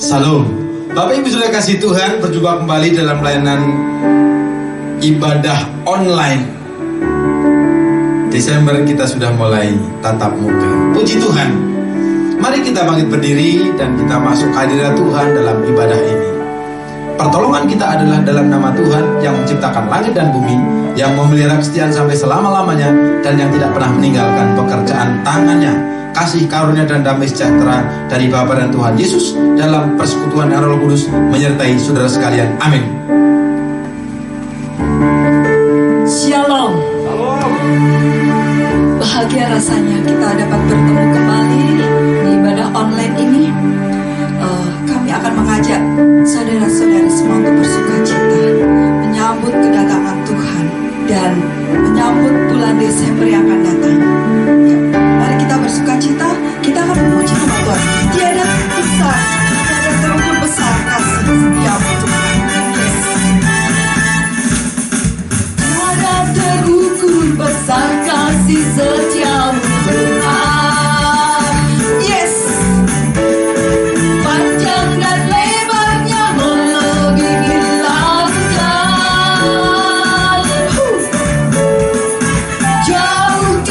Salam. Bapak Ibu sudah kasih Tuhan, berjumpa kembali dalam pelayanan ibadah online. Desember kita sudah mulai tatap muka. Puji Tuhan. Mari kita bangkit berdiri dan kita masuk hadirat Tuhan dalam ibadah ini. Pertolongan kita adalah dalam nama Tuhan yang menciptakan langit dan bumi, yang memelihara kesetiaan sampai selama-lamanya, dan yang tidak pernah meninggalkan pekerjaan tangannya. Kasih karunia dan damai sejahtera dari Bapa dan Tuhan Yesus dalam persekutuan Roh Kudus menyertai saudara sekalian. Amin. Shalom. Bahagia rasanya kita dapat bertemu kembali di ibadah online ini. Kami akan mengajak saudara-saudari semua untuk bersukacita, menyambut kedatangan Tuhan dan menyambut bulan Desember yang akan datang. Mari kita bersukacita, kita akan memuji nama Tuhan. Tiada besar, tiada terukur besar kasih setiamu Tuhan. Yes. Tiada terukur besar kasih setiamu Tuhan. Yes. Panjang dan lebarnya melebihi lautan. Jauh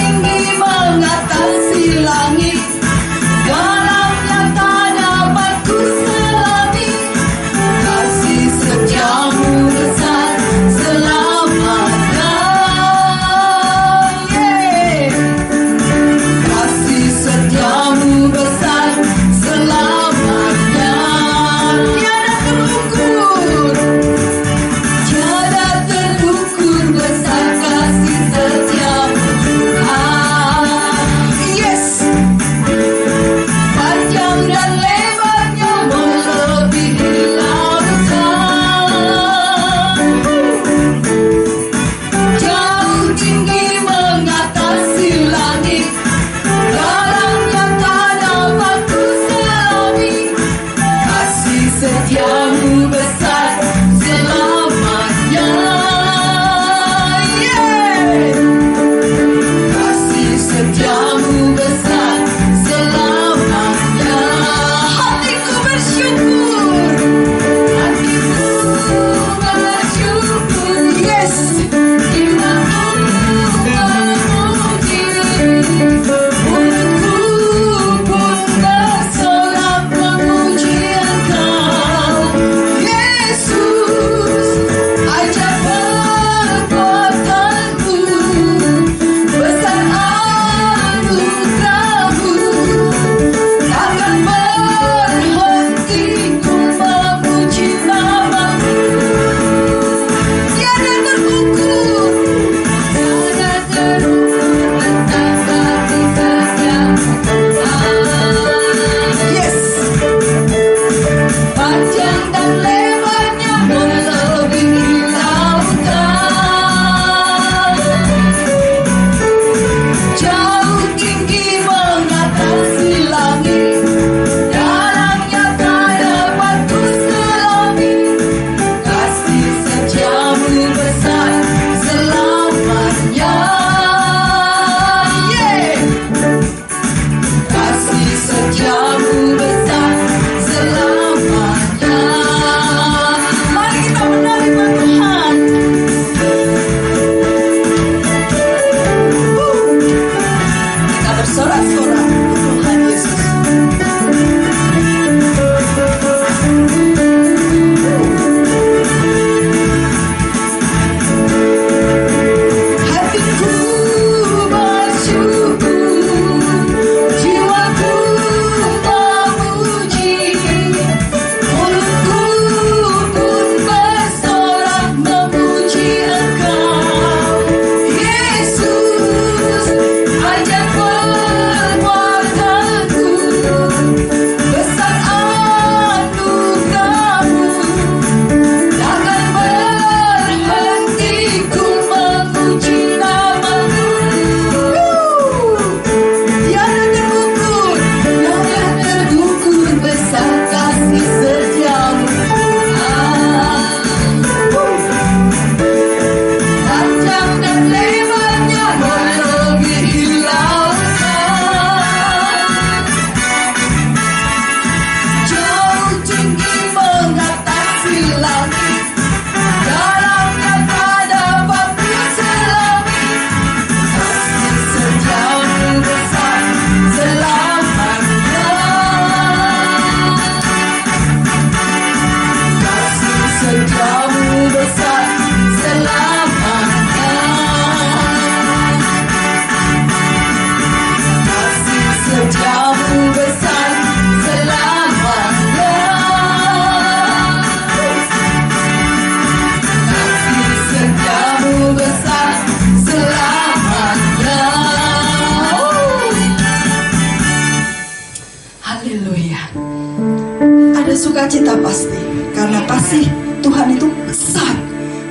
Sukacita pasti, karena kasih Tuhan itu besar,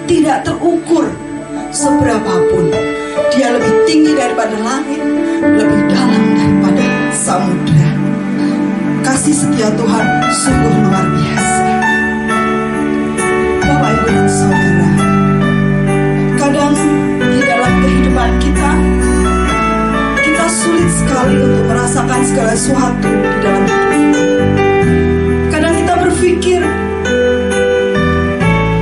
tidak terukur seberapapun. Dia lebih tinggi daripada langit, lebih dalam daripada samudra. Kasih setia Tuhan sungguh luar biasa. Bapak, Ibu, dan Saudara, kadang di dalam kehidupan kita sulit sekali untuk merasakan segala sesuatu di dalam hidup ini. Kadang kita berpikir,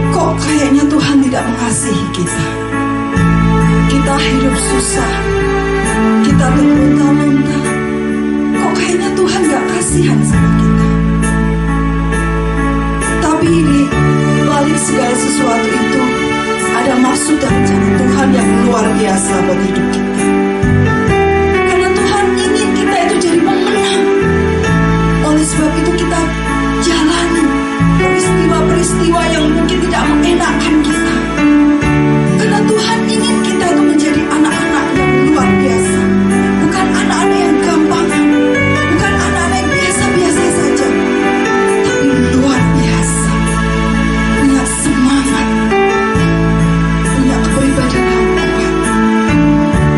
kok kayaknya Tuhan tidak mengasihi kita. Kita hidup susah, kita terlunta-lunta. Kok kayaknya Tuhan gak kasihan sama kita. Tapi di balik segala sesuatu itu ada maksud dan rencana Tuhan yang luar biasa buat hidup kita. Karena Tuhan ingin kita itu jadi pemenang. Oleh sebab itu kita jalani peristiwa-peristiwa yang mungkin tidak mengenakan kita. Karena Tuhan ingin kita itu menjadi anak-anak yang luar biasa. Bukan anak-anak yang gampang, bukan anak-anak yang biasa-biasa saja, tapi luar biasa. Punya semangat, punya kepribadian yang kuat.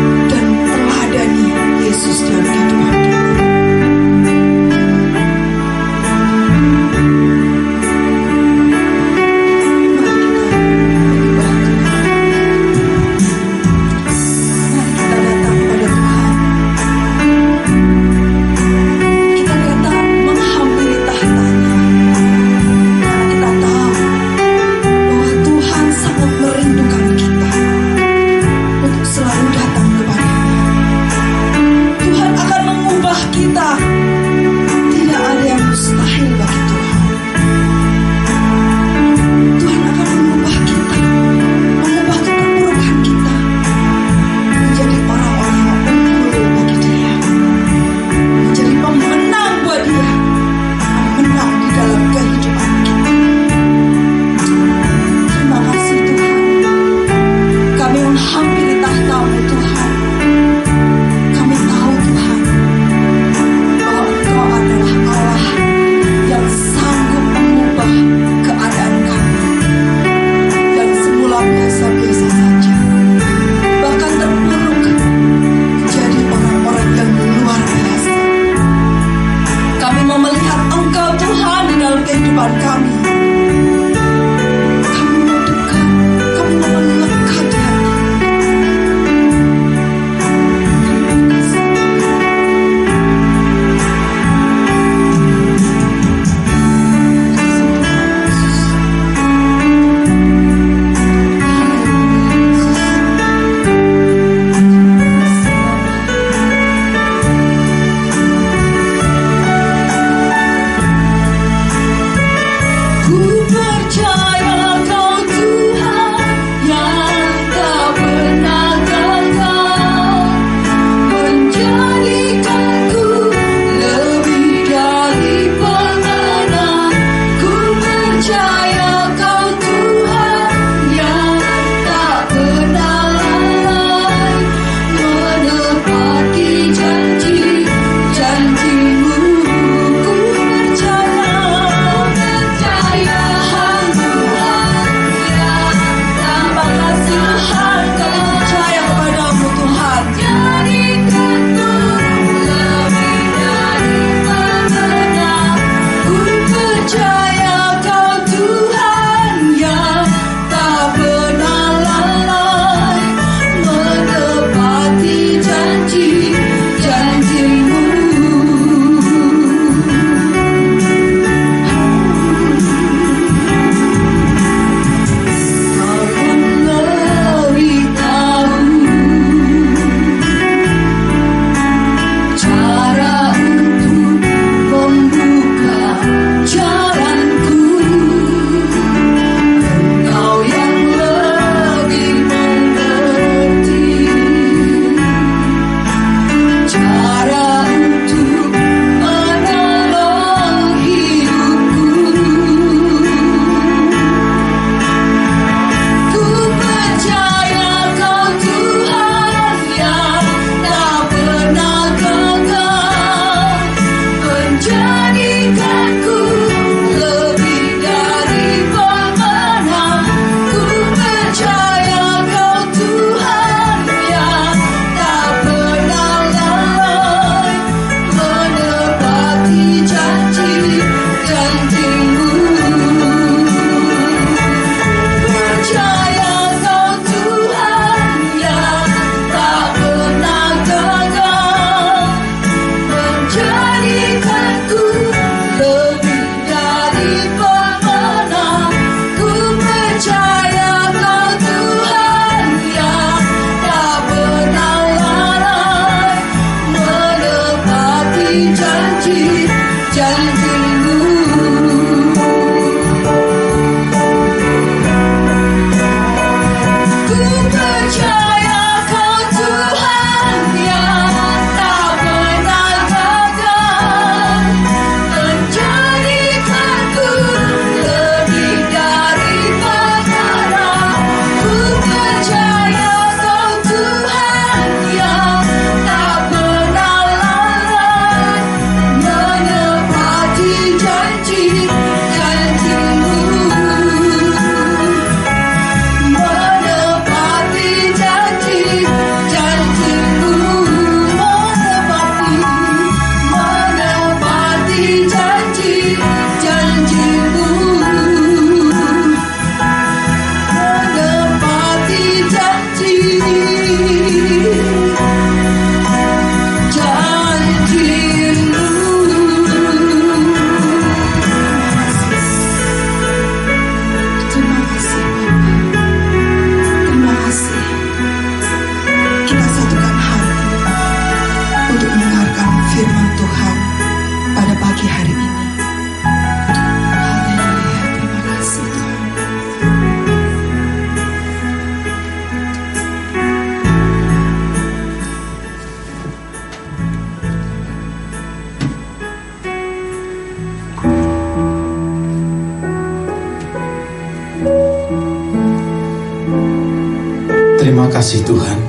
kasih Tuhan,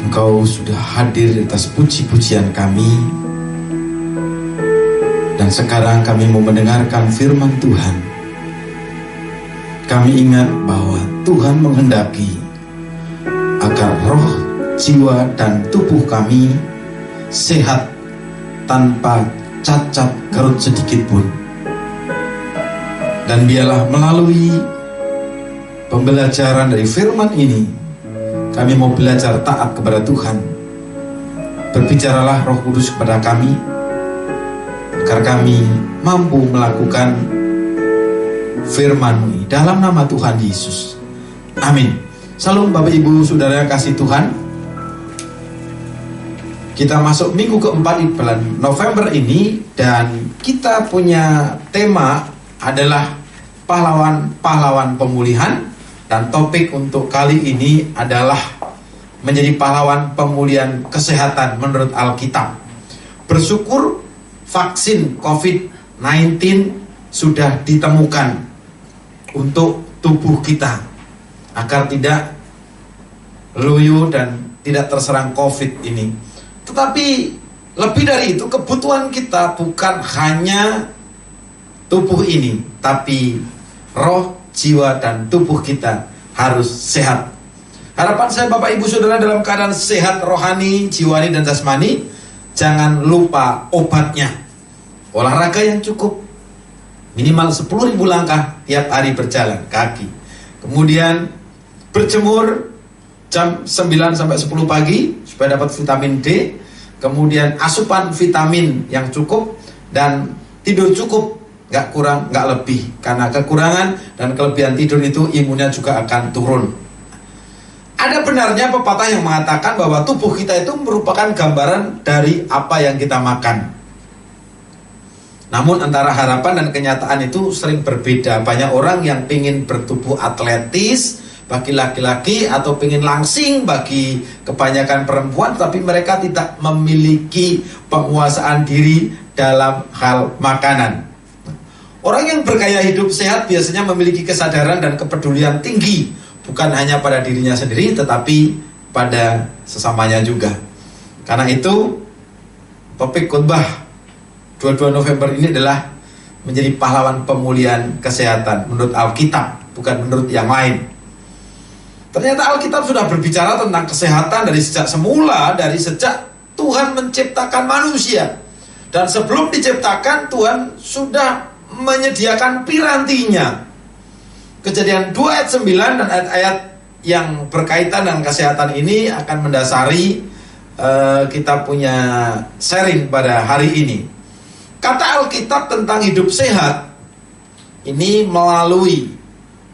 Engkau sudah hadir di atas puji-pujian kami. Dan sekarang kami mau mendengarkan firman Tuhan. Kami ingat bahwa Tuhan menghendaki agar roh, jiwa, dan tubuh kami sehat tanpa cacat kerut sedikit pun. Dan biarlah melalui pembelajaran dari firman ini, kami mau belajar taat kepada Tuhan. Berbicaralah Roh Kudus kepada kami, agar kami mampu melakukan firman-Mu ini dalam nama Tuhan Yesus. Amin. Salam Bapak Ibu Saudara kasih Tuhan. Kita masuk minggu keempat di bulan November ini, dan kita punya tema adalah pahlawan-pahlawan pemulihan. Dan topik untuk kali ini adalah menjadi pahlawan pemulihan kesehatan menurut Alkitab. Bersyukur vaksin COVID-19 sudah ditemukan untuk tubuh kita agar tidak loyo dan tidak terserang COVID ini. Tetapi lebih dari itu, kebutuhan kita bukan hanya tubuh ini, tapi roh, jiwa, dan tubuh kita harus sehat. Harapan saya Bapak Ibu Saudara dalam keadaan sehat rohani, jiwani, dan jasmani. Jangan lupa obatnya. Olahraga yang cukup, minimal 10.000 langkah tiap hari berjalan kaki. Kemudian berjemur jam 9 sampai 10 pagi supaya dapat vitamin D. Kemudian asupan vitamin yang cukup dan tidur cukup. Nggak kurang, nggak lebih. Karena kekurangan dan kelebihan tidur itu imunnya juga akan turun. Ada benarnya pepatah yang mengatakan bahwa tubuh kita itu merupakan gambaran dari apa yang kita makan. Namun antara harapan dan kenyataan itu sering berbeda. Banyak orang yang ingin bertubuh atletis bagi laki-laki atau ingin langsing bagi kebanyakan perempuan, tapi mereka tidak memiliki penguasaan diri dalam hal makanan. Orang yang bergaya hidup sehat biasanya memiliki kesadaran dan kepedulian tinggi, bukan hanya pada dirinya sendiri, tetapi pada sesamanya juga. Karena itu, topik khotbah 22 November ini adalah menjadi pahlawan pemulihan kesehatan menurut Alkitab, bukan menurut yang lain. Ternyata Alkitab sudah berbicara tentang kesehatan dari sejak semula, dari sejak Tuhan menciptakan manusia. Dan sebelum diciptakan, Tuhan sudah menyediakan pirantinya. Kejadian 2 ayat 9 dan ayat-ayat yang berkaitan dengan kesehatan ini akan mendasari kita punya sharing pada hari ini. Kata Alkitab tentang hidup sehat ini melalui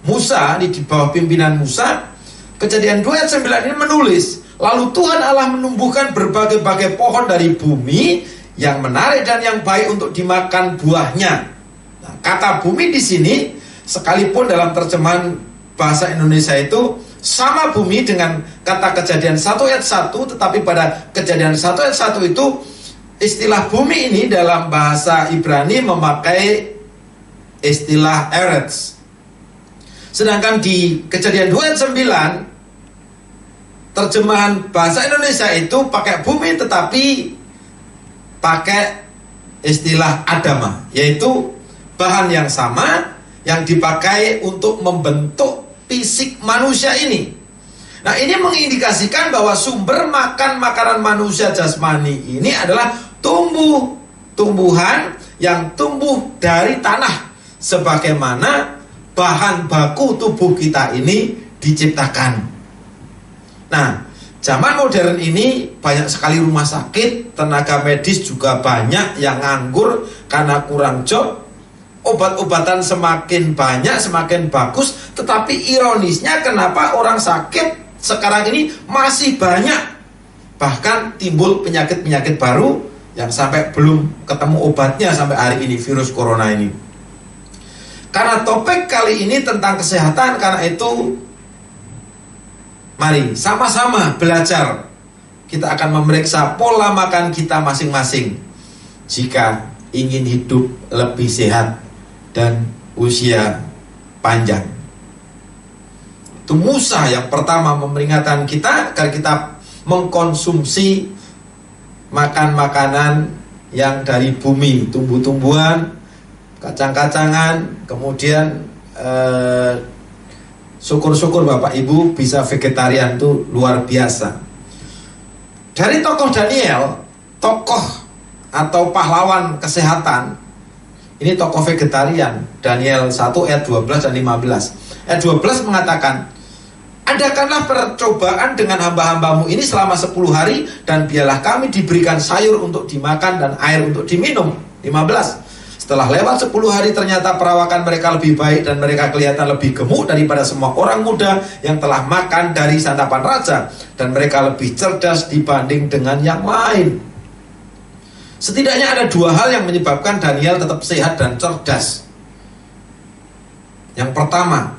Musa, di bawah pimpinan Musa. Kejadian 2 ayat 9 ini menulis, lalu Tuhan Allah menumbuhkan berbagai-bagai pohon dari bumi yang menarik dan yang baik untuk dimakan buahnya. Nah, kata bumi di sini, sekalipun dalam terjemahan bahasa Indonesia itu sama bumi dengan kata Kejadian 1 ayat 1, tetapi pada Kejadian 1 ayat 1 itu istilah bumi ini dalam bahasa Ibrani memakai istilah Eretz. Sedangkan di Kejadian 2 ayat 9 terjemahan bahasa Indonesia itu pakai bumi tetapi pakai istilah Adama, yaitu bahan yang sama yang dipakai untuk membentuk fisik manusia ini. Nah, ini mengindikasikan bahwa sumber makan makanan manusia jasmani ini adalah tumbuhan yang tumbuh dari tanah, sebagaimana bahan baku tubuh kita ini diciptakan. Nah, zaman modern ini banyak sekali rumah sakit, tenaga medis juga banyak yang nganggur karena kurang job. Obat-obatan semakin banyak, semakin bagus, tetapi ironisnya kenapa orang sakit sekarang ini masih banyak, bahkan timbul penyakit-penyakit baru yang sampai belum ketemu obatnya sampai hari ini, virus corona ini. Karena topik kali ini tentang kesehatan, karena itu mari sama-sama belajar. Kita akan memeriksa pola makan kita masing-masing jika ingin hidup lebih sehat dan usia panjang. Itu Musa yang pertama memperingatkan kita agar kita mengkonsumsi makan makanan yang dari bumi, tumbuh-tumbuhan, kacang-kacangan, kemudian syukur-syukur Bapak Ibu bisa vegetarian, itu luar biasa. Dari tokoh Daniel, tokoh atau pahlawan kesehatan, ini tokoh vegetarian. Daniel 1 ayat 12 dan 15. Ayat 12 mengatakan, adakanlah percobaan dengan hamba-hambamu ini selama 10 hari, dan biarlah kami diberikan sayur untuk dimakan dan air untuk diminum. 15. Setelah lewat 10 hari ternyata perawakan mereka lebih baik dan mereka kelihatan lebih gemuk daripada semua orang muda yang telah makan dari santapan raja, dan mereka lebih cerdas dibanding dengan yang lain. Setidaknya ada 2 hal yang menyebabkan Daniel tetap sehat dan cerdas. Yang pertama,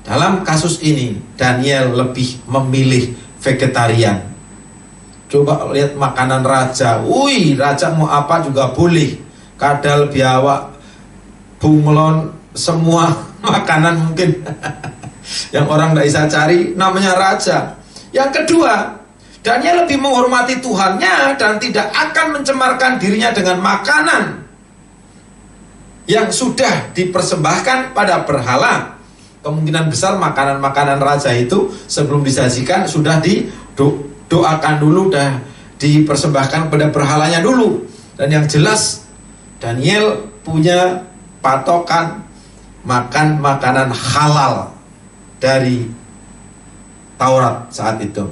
dalam kasus ini Daniel lebih memilih vegetarian. Coba lihat makanan raja. Raja mau apa juga boleh. Kadal, biawak, bunglon, semua makanan mungkin yang orang tidak bisa cari, namanya raja. Yang kedua, Daniel lebih menghormati Tuhannya dan tidak akan mencemarkan dirinya dengan makanan yang sudah dipersembahkan pada berhala. Kemungkinan besar makanan-makanan raja itu sebelum disajikan sudah didoakan dulu, dan dipersembahkan pada berhalanya dulu. Dan yang jelas Daniel punya patokan makan makanan halal dari Taurat saat itu.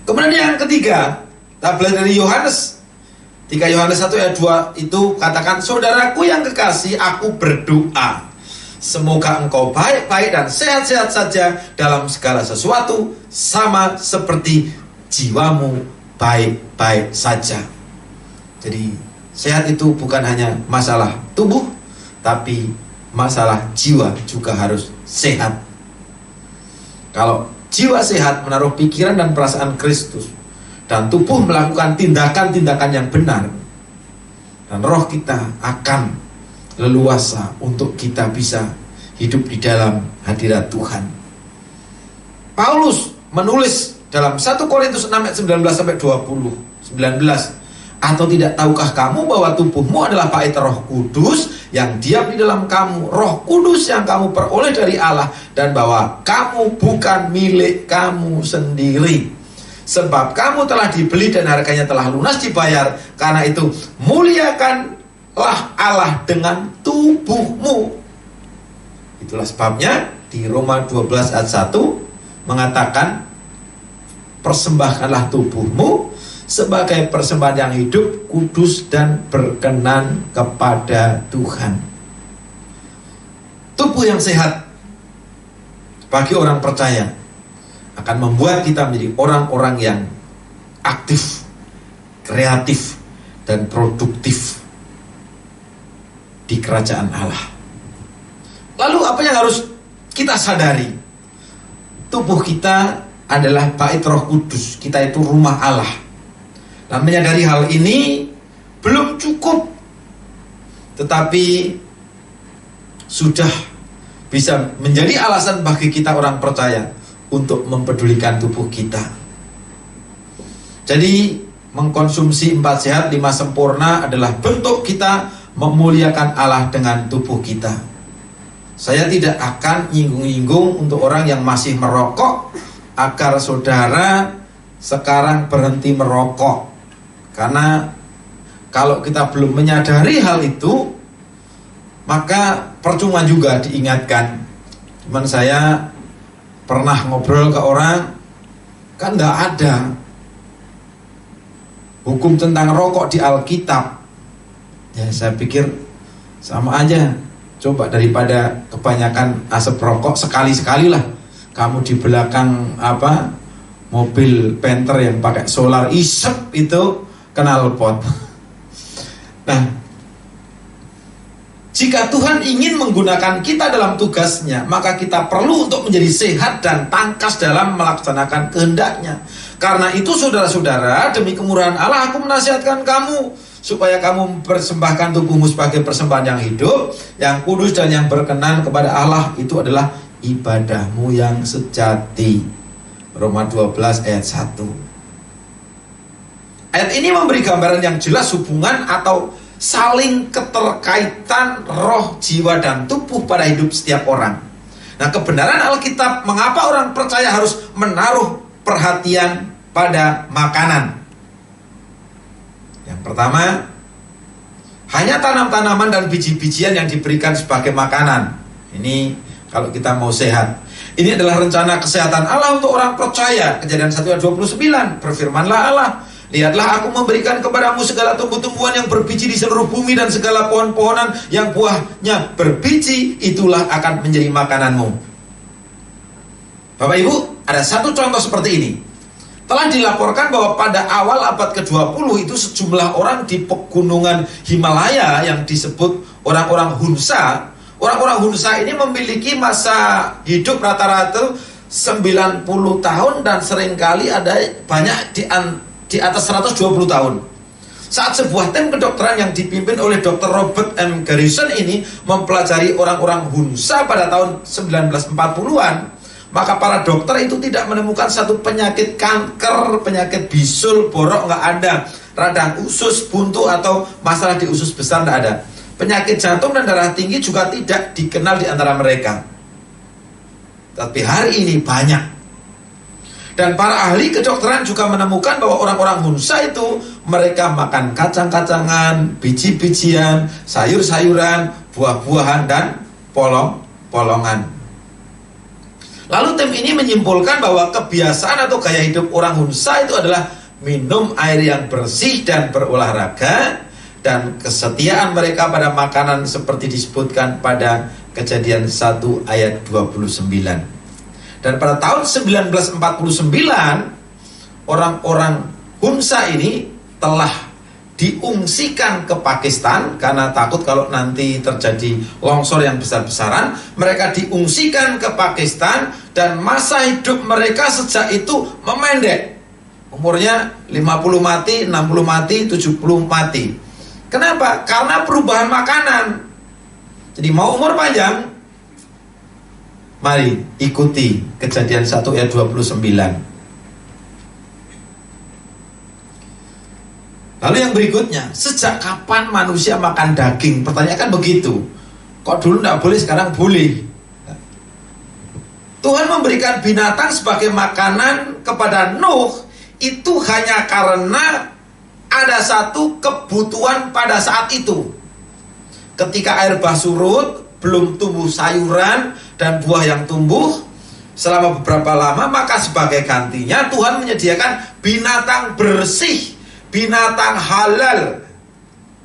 Kemudian yang ketiga, kita belajar dari Yohanes 3 Yohanes 1 ayat 2 itu katakan, saudaraku yang kekasih, aku berdoa semoga engkau baik-baik dan sehat-sehat saja dalam segala sesuatu, sama seperti jiwamu baik-baik saja. Jadi sehat itu bukan hanya masalah tubuh, tapi masalah jiwa juga harus sehat. Kalau jiwa sehat menaruh pikiran dan perasaan Kristus, dan tubuh melakukan tindakan-tindakan yang benar, dan roh kita akan leluasa untuk kita bisa hidup di dalam hadirat Tuhan. Paulus menulis dalam 1 Korintus 6 ayat 19-20, atau tidak tahukah kamu bahwa tubuhmu adalah bait Roh Kudus yang diam di dalam kamu, Roh Kudus yang kamu peroleh dari Allah, dan bahwa kamu bukan milik kamu sendiri, sebab kamu telah dibeli dan harganya telah lunas dibayar. Karena itu muliakanlah Allah dengan tubuhmu. Itulah sebabnya di Roma 12 ayat 1 mengatakan, persembahkanlah tubuhmu sebagai persembahan yang hidup, kudus, dan berkenan kepada Tuhan. Tubuh yang sehat bagi orang percaya akan membuat kita menjadi orang-orang yang aktif, kreatif, dan produktif di kerajaan Allah. Lalu apa yang harus kita sadari? Tubuh kita adalah bait Roh Kudus, kita itu rumah Allah. Dan menyadari hal ini belum cukup, tetapi sudah bisa menjadi alasan bagi kita orang percaya untuk mempedulikan tubuh kita. Jadi mengkonsumsi 4 sehat 5 sempurna adalah bentuk kita memuliakan Allah dengan tubuh kita. Saya tidak akan nyinggung-nyinggung untuk orang yang masih merokok, agar saudara sekarang berhenti merokok. Karena kalau kita belum menyadari hal itu, maka percuma juga diingatkan. Cuman saya pernah ngobrol ke orang, kan nggak ada hukum tentang rokok di Alkitab. Ya saya pikir sama aja. Coba daripada kebanyakan asap rokok, sekali-sekali lah kamu di belakang mobil Panther yang pakai solar, isep itu knalpot. Nah, jika Tuhan ingin menggunakan kita dalam tugasnya, maka kita perlu untuk menjadi sehat dan tangkas dalam melaksanakan kehendak-Nya. Karena itu saudara-saudara, demi kemurahan Allah aku menasihatkan kamu, supaya kamu mempersembahkan tubuhmu sebagai persembahan yang hidup, yang kudus, dan yang berkenan kepada Allah. Itu adalah ibadahmu yang sejati. Roma 12 ayat 1. Ayat ini memberi gambaran yang jelas hubungan atau saling keterkaitan roh, jiwa, dan tubuh pada hidup setiap orang. Nah, kebenaran Alkitab mengapa orang percaya harus menaruh perhatian pada makanan. Yang pertama, hanya tanam-tanaman dan biji-bijian yang diberikan sebagai makanan. Ini kalau kita mau sehat. Ini adalah rencana kesehatan Allah untuk orang percaya. Kejadian 1 ayat 29, berfirmanlah Allah, lihatlah aku memberikan kepadamu segala tumbuh-tumbuhan yang berbiji di seluruh bumi dan segala pohon-pohonan yang buahnya berbiji, itulah akan menjadi makananmu. Bapak Ibu, ada satu contoh seperti ini. Telah dilaporkan bahwa pada awal abad ke-20 itu sejumlah orang di pegunungan Himalaya yang disebut orang-orang Hunsa. Orang-orang Hunsa ini memiliki masa hidup rata-rata 90 tahun dan seringkali ada banyak di atas 120 tahun. Saat sebuah tim kedokteran yang dipimpin oleh Dr. Robert M. Garrison ini mempelajari orang-orang Hunsa pada tahun 1940-an, maka para dokter itu tidak menemukan satu penyakit kanker, penyakit bisul, borok nggak ada, radang usus, buntu atau masalah di usus besar nggak ada. Penyakit jantung dan darah tinggi juga tidak dikenal di antara mereka. Tapi hari ini banyak. Dan para ahli kedokteran juga menemukan bahwa orang-orang Hunsa itu mereka makan kacang-kacangan, biji-bijian, sayur-sayuran, buah-buahan, dan polong-polongan. Lalu tim ini menyimpulkan bahwa kebiasaan atau gaya hidup orang Hunsa itu adalah minum air yang bersih dan berolahraga, dan kesetiaan mereka pada makanan seperti disebutkan pada Kejadian 1 ayat 29. Dan pada tahun 1949 orang-orang Hunsa ini telah diungsikan ke Pakistan karena takut kalau nanti terjadi longsor yang besar-besaran. Mereka diungsikan ke Pakistan dan masa hidup mereka sejak itu memendek. Umurnya 50 mati, 60 mati, 70 mati. Kenapa? Karena perubahan makanan. Jadi mau umur panjang, mari ikuti Kejadian 1 ayat 29. Lalu yang berikutnya, sejak kapan manusia makan daging? Pertanyaan kan begitu. Kok dulu tidak boleh, sekarang boleh? Tuhan memberikan binatang sebagai makanan kepada Nuh itu hanya karena ada satu kebutuhan pada saat itu. Ketika air bah surut, belum tumbuh sayuran dan buah yang tumbuh selama beberapa lama, maka sebagai gantinya Tuhan menyediakan binatang bersih, binatang halal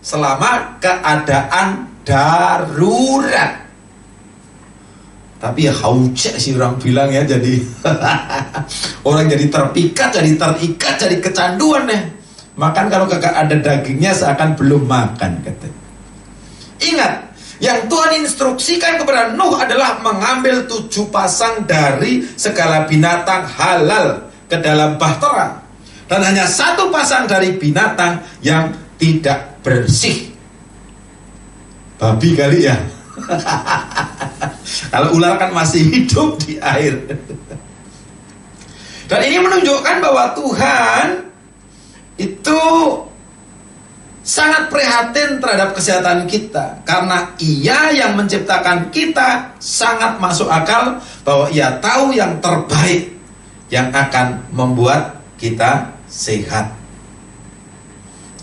selama keadaan darurat. Tapi ya haujek sih orang bilang ya, jadi orang jadi terpikat, jadi terikat, jadi kecanduan ya. Makan kalau kagak ada dagingnya seakan belum makan, katanya. Ingat, yang Tuhan instruksikan kepada Nuh adalah mengambil 7 pasang dari segala binatang halal ke dalam bahtera, dan hanya 1 pasang dari binatang yang tidak bersih. Babi kali ya. Kalau ular kan masih hidup di air. Dan ini menunjukkan bahwa Tuhan itu sangat prihatin terhadap kesehatan kita, karena Ia yang menciptakan kita sangat masuk akal bahwa Ia tahu yang terbaik yang akan membuat kita sehat.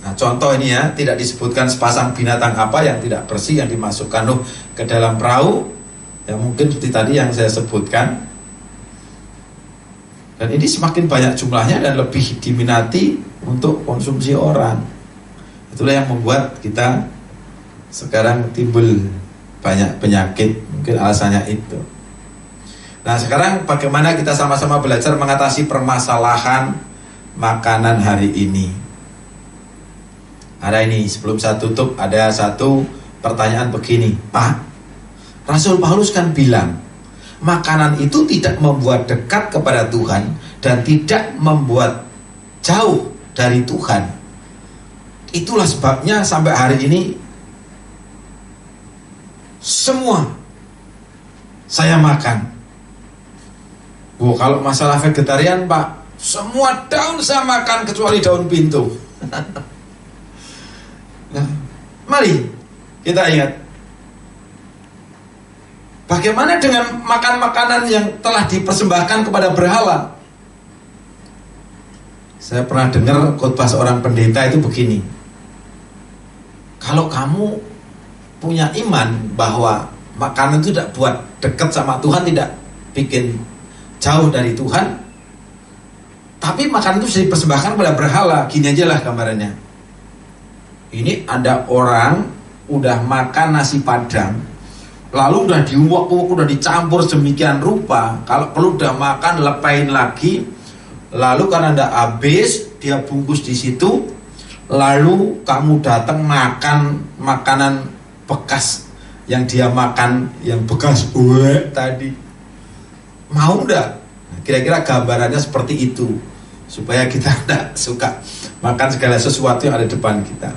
Nah, contoh ini ya, tidak disebutkan sepasang binatang apa yang tidak bersih yang dimasukkan Nuh ke dalam perahu. Ya mungkin seperti tadi yang saya sebutkan. Dan ini semakin banyak jumlahnya dan lebih diminati untuk konsumsi orang. Itulah yang membuat kita sekarang timbul banyak penyakit. Mungkin alasannya itu. Nah, sekarang bagaimana kita sama-sama belajar mengatasi permasalahan makanan hari ini. Ada ini, sebelum saya tutup, ada satu pertanyaan begini. Pak, Rasul Paulus kan bilang makanan itu tidak membuat dekat kepada Tuhan dan tidak membuat jauh dari Tuhan. Itulah sebabnya sampai hari ini semua saya makan. Oh, kalau masalah vegetarian Pak, semua daun saya makan kecuali daun pintu. Nah, mari kita ingat, bagaimana dengan makan makanan yang telah dipersembahkan kepada berhala? Saya pernah dengar khotbah seorang pendeta itu begini, kalau kamu punya iman bahwa makanan itu tidak buat dekat sama Tuhan, tidak bikin jauh dari Tuhan, tapi makanan itu sudah dipersembahkan kepada berhala. Gini aja lah gambarannya, ini ada orang udah makan nasi padang, lalu udah diuak-uak, udah dicampur sedemikian rupa, kalau perlu udah makan lepain lagi, lalu karena ndak habis dia bungkus di situ, lalu kamu datang makan makanan bekas yang dia makan, yang bekas tadi, mau ndak? Kira-kira gambarannya seperti itu, supaya kita tidak suka makan segala sesuatu yang ada depan kita.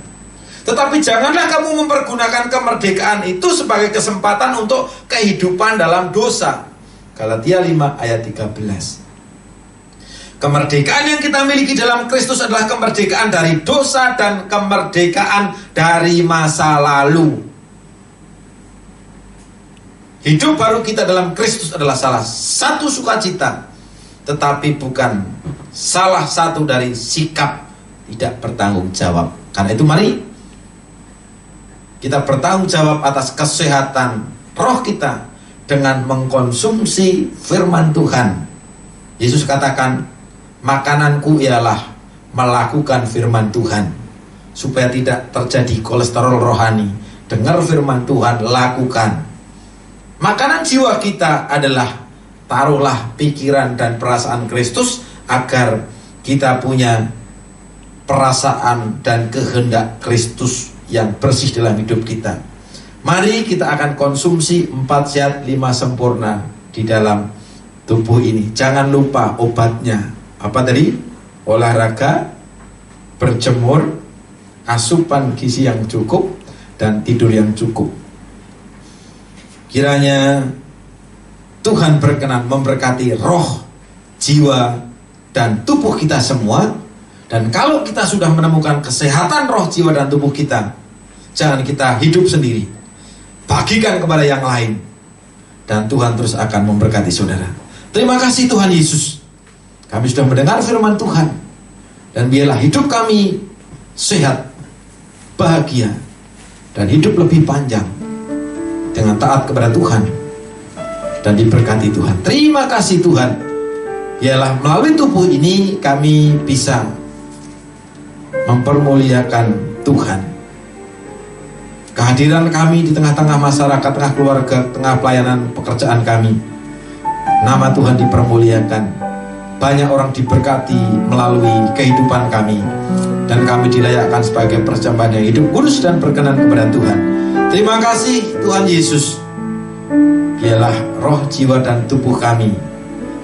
Tetapi janganlah kamu mempergunakan kemerdekaan itu sebagai kesempatan untuk kehidupan dalam dosa. Galatia 5 ayat 13. Kemerdekaan yang kita miliki dalam Kristus adalah kemerdekaan dari dosa dan kemerdekaan dari masa lalu. Hidup baru kita dalam Kristus adalah salah satu sukacita, tetapi bukan salah satu dari sikap tidak bertanggung jawab. Karena itu mari kita bertanggung jawab atas kesehatan roh kita dengan mengkonsumsi firman Tuhan. Yesus katakan, makananku ialah melakukan firman Tuhan, supaya tidak terjadi kolesterol rohani. Dengar firman Tuhan, lakukan. Makanan jiwa kita adalah taruhlah pikiran dan perasaan Kristus, agar kita punya perasaan dan kehendak Kristus yang bersih dalam hidup kita. Mari kita akan konsumsi 4 sehat 5 sempurna di dalam tubuh ini. Jangan lupa obatnya. Apa tadi? Olahraga, berjemur, asupan gizi yang cukup, dan tidur yang cukup. Kiranya Tuhan berkenan memberkati roh, jiwa, dan tubuh kita semua. Dan kalau kita sudah menemukan kesehatan roh, jiwa, dan tubuh kita, jangan kita hidup sendiri, bagikan kepada yang lain, dan Tuhan terus akan memberkati saudara. Terima kasih Tuhan Yesus, kami sudah mendengar firman Tuhan, dan biarlah hidup kami sehat, bahagia, dan hidup lebih panjang dengan taat kepada Tuhan dan diberkati Tuhan. Terima kasih Tuhan, biarlah melalui tubuh ini kami bisa mempermuliakan Tuhan. Kehadiran kami di tengah-tengah masyarakat, tengah keluarga, tengah pelayanan pekerjaan kami, nama Tuhan dipermuliakan. Banyak orang diberkati melalui kehidupan kami, dan kami dilayakkan sebagai persembahan yang hidup, kudus, dan berkenan kepada Tuhan. Terima kasih Tuhan Yesus. Biarlah roh, jiwa, dan tubuh kami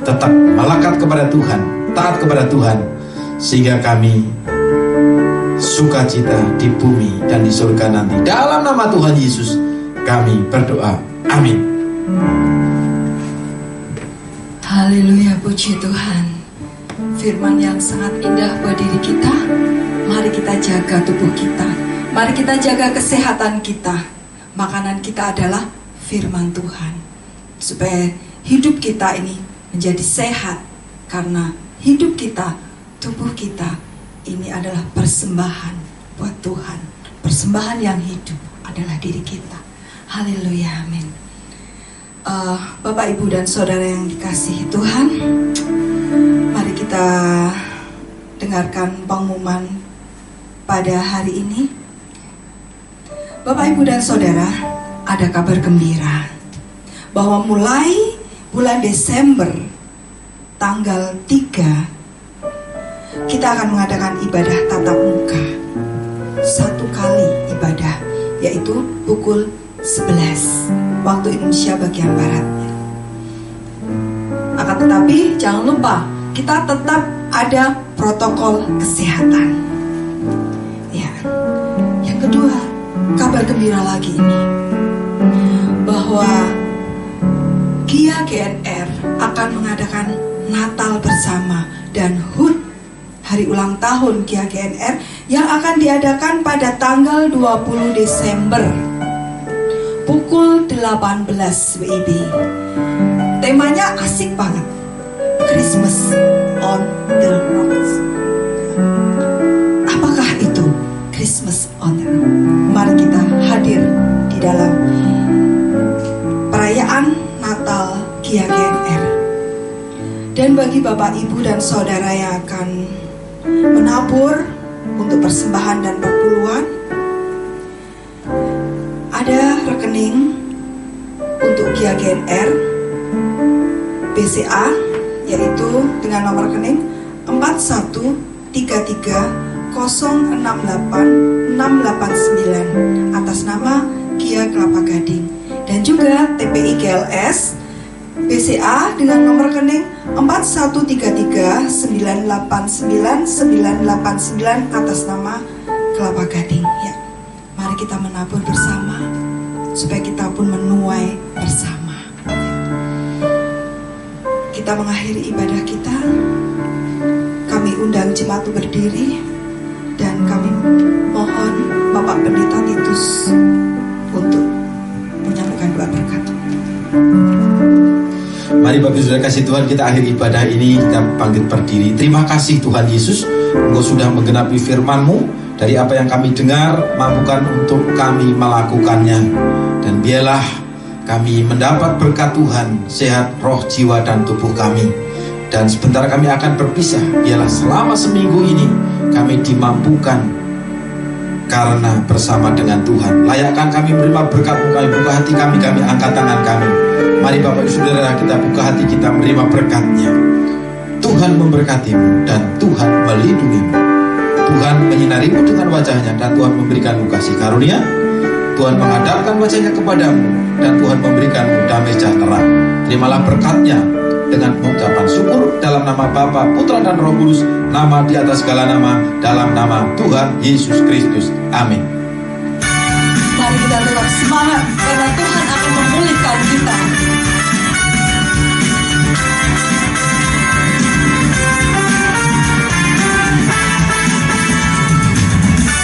tetap melekat kepada Tuhan, taat kepada Tuhan, sehingga kami sukacita di bumi dan di surga nanti. Dalam nama Tuhan Yesus kami berdoa. Amin. Haleluya, puji Tuhan. Firman yang sangat indah buat diri kita. Mari kita jaga tubuh kita, mari kita jaga kesehatan kita. Makanan kita adalah firman Tuhan, supaya hidup kita ini menjadi sehat. Karena hidup kita, tubuh kita ini adalah persembahan buat Tuhan. Persembahan yang hidup adalah diri kita. Haleluya, amin. Bapak, Ibu, dan Saudara yang dikasihi Tuhan, mari kita dengarkan pengumuman pada hari ini. Bapak, Ibu, dan Saudara, ada kabar gembira bahwa mulai bulan Desember tanggal 3 kita akan mengadakan ibadah tatap muka. 1 kali ibadah, yaitu pukul 11 waktu Indonesia bagian Barat. Akan tetapi jangan lupa, kita tetap ada protokol kesehatan. Ya. Yang kedua, kabar gembira lagi ini, bahwa Kia GNR akan mengadakan Natal bersama dan HUT, hari ulang tahun GAGNR, yang akan diadakan pada tanggal 20 Desember pukul 18 WIB. Temanya asik banget, Christmas on the Rocks. Apakah itu Christmas on the Rocks? Mari kita hadir di dalam perayaan Natal GAGNR. Dan bagi Bapak, Ibu, dan Saudara yang akan menabur untuk persembahan dan perpuluhan, ada rekening untuk GAGNR BCA, yaitu dengan nomor rekening 4133068689 atas nama Gia Kelapa Gading, dan juga TPI GLS BCA dengan nomor rekening 4133989989 atas nama Kelapa Gading. Ya, mari kita menabur bersama supaya kita pun menuai bersama. Kita mengakhiri ibadah kita. Kami undang jemaat untuk berdiri dan kami mohon Bapak Pendeta Titus untuk menyampaikan doa berkat. Mari Bapak Saudara kasih Tuhan, kita akhir ibadah ini, kita bangkit berdiri. Terima kasih Tuhan Yesus, Engkau sudah menggenapi firman-Mu. Dari apa yang kami dengar, mampukan untuk kami melakukannya. Dan biarlah kami mendapat berkat Tuhan, sehat roh, jiwa, dan tubuh kami. Dan sebentar kami akan berpisah. Biarlah selama seminggu ini kami dimampukan karena bersama dengan Tuhan. Layakkan kami menerima berkat-Mu, kami buka hati kami angkat tangan kami. Mari Bapak Ibu Saudara, kita buka hati kita menerima berkat-Nya. Tuhan memberkati-Mu dan Tuhan melindungi-Mu. Tuhan menyinari-Mu dengan wajah-Nya dan Tuhan memberikan-Mu kasih karunia. Tuhan menghadapkan wajah-Nya kepadamu dan Tuhan memberikan-Mu damai sejahtera. Terimalah berkat-Nya dengan pengucapan syukur dalam nama Bapa, Putra, dan Roh Kudus, nama di atas segala nama, dalam nama Tuhan Yesus Kristus. Amin. Mari kita tetap semangat karena Tuhan akan memulihkan kita.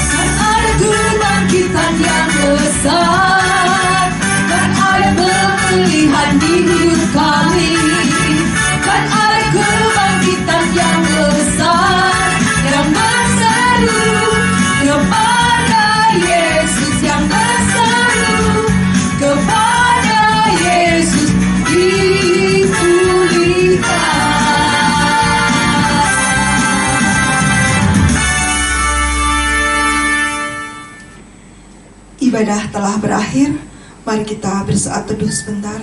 Kan ada kebangkitan yang besar, kan ada pemulihan di hidup kami, kan ada kebangkitan yang besar yang berseru kepada Yesus, yang berseru kepada Yesus dipulihkan. Ibadah telah berakhir. Mari kita bersaat teduh sebentar.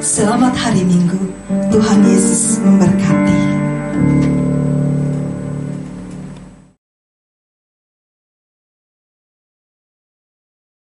Selamat hari Minggu. Tuhan Yesus memberkati.